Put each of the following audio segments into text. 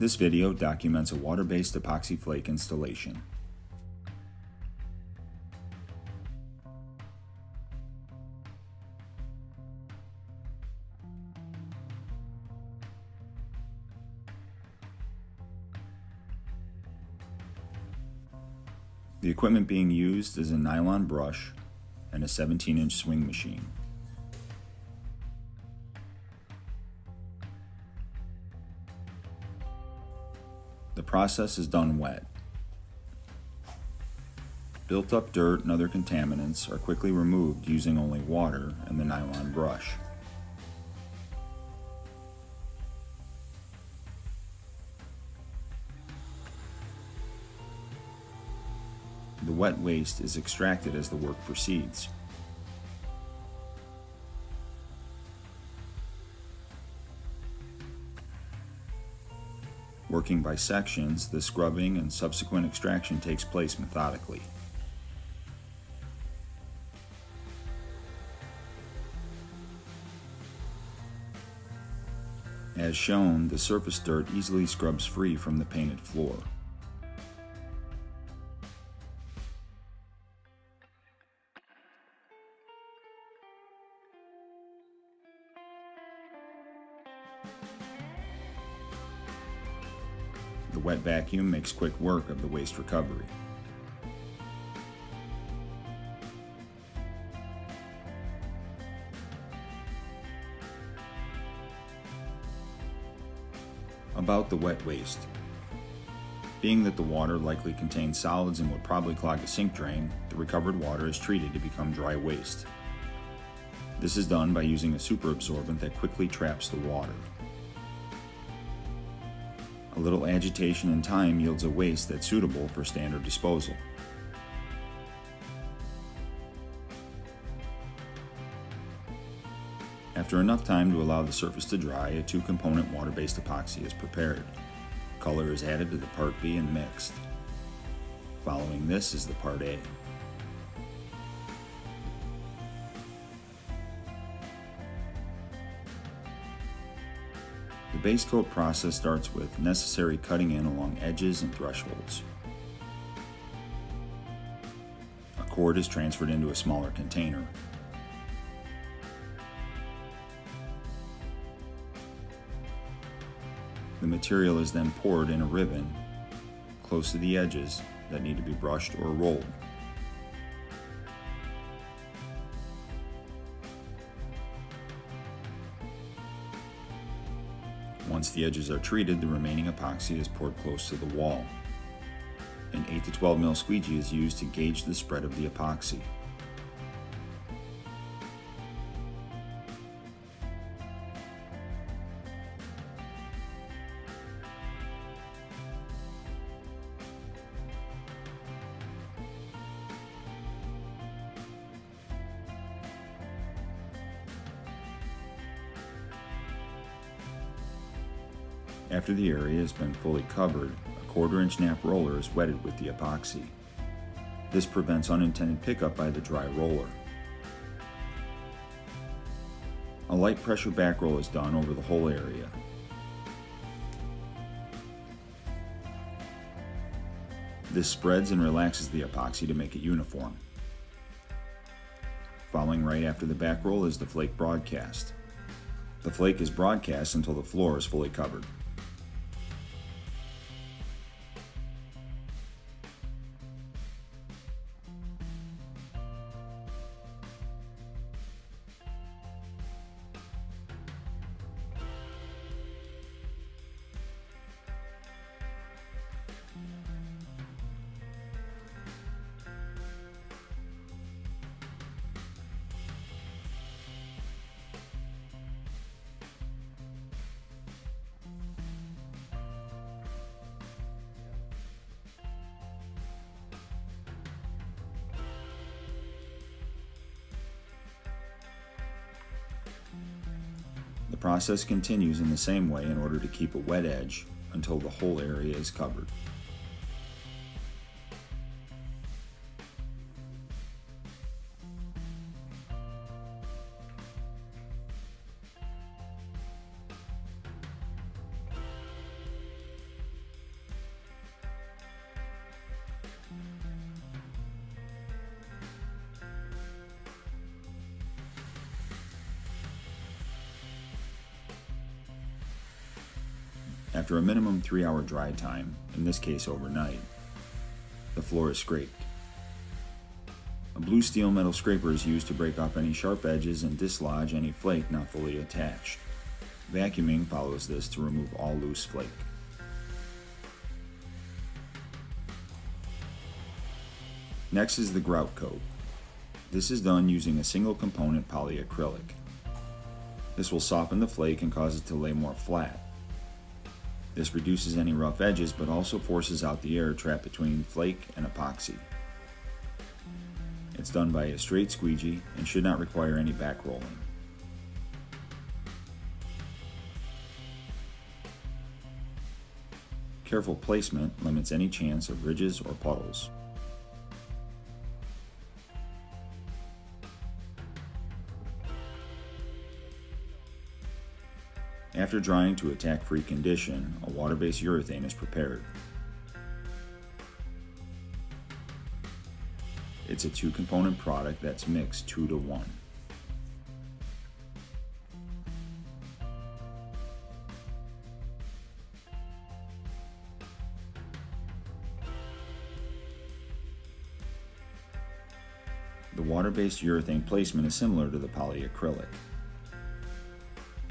This video documents a water-based epoxy flake installation. The equipment being used is a nylon brush and a 17-inch swing machine. The process is done wet. Built-up dirt and other contaminants are quickly removed using only water and the nylon brush. The wet waste is extracted as the work proceeds. Working by sections, the scrubbing and subsequent extraction takes place methodically. As shown, the surface dirt easily scrubs free from the painted floor. The wet vacuum makes quick work of the waste recovery. About the wet waste. Being that the water likely contains solids and would probably clog the sink drain, the recovered water is treated to become dry waste. This is done by using a superabsorbent that quickly traps the water. A little agitation and time yields a waste that's suitable for standard disposal. After enough time to allow the surface to dry, a two-component water-based epoxy is prepared. Color is added to the Part B and mixed. Following this is the Part A. The base coat process starts with necessary cutting in along edges and thresholds. A cord is transferred into a smaller container. The material is then poured in a ribbon close to the edges that need to be brushed or rolled. Once the edges are treated, the remaining epoxy is poured close to the wall. An 8 to 12 mil squeegee is used to gauge the spread of the epoxy. After the area has been fully covered, a 1/4-inch nap roller is wetted with the epoxy. This prevents unintended pickup by the dry roller. A light pressure back roll is done over the whole area. This spreads and relaxes the epoxy to make it uniform. Following right after the back roll is the flake broadcast. The flake is broadcast until the floor is fully covered. The process continues in the same way in order to keep a wet edge until the whole area is covered. After a minimum 3-hour dry time, in this case overnight, the floor is scraped. A blue steel metal scraper is used to break off any sharp edges and dislodge any flake not fully attached. Vacuuming follows this to remove all loose flake. Next is the grout coat. This is done using a single component polyacrylic. This will soften the flake and cause it to lay more flat. This reduces any rough edges but also forces out the air trapped between flake and epoxy. It's done by a straight squeegee and should not require any back rolling. Careful placement limits any chance of ridges or puddles. After drying to attack-free condition, a water-based urethane is prepared. It's a 2-component product that's mixed 2-to-1. The water-based urethane placement is similar to the polyacrylic.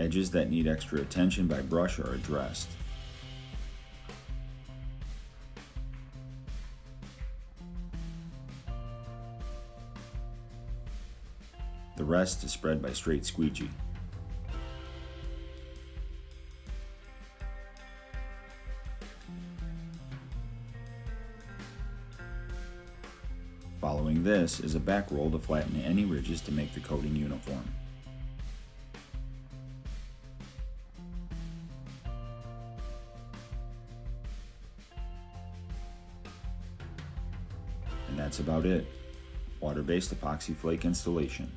Edges that need extra attention by brush are addressed. The rest is spread by straight squeegee. Following this is a back roll to flatten any ridges to make the coating uniform. And that's about it. Water-based epoxy flake installation.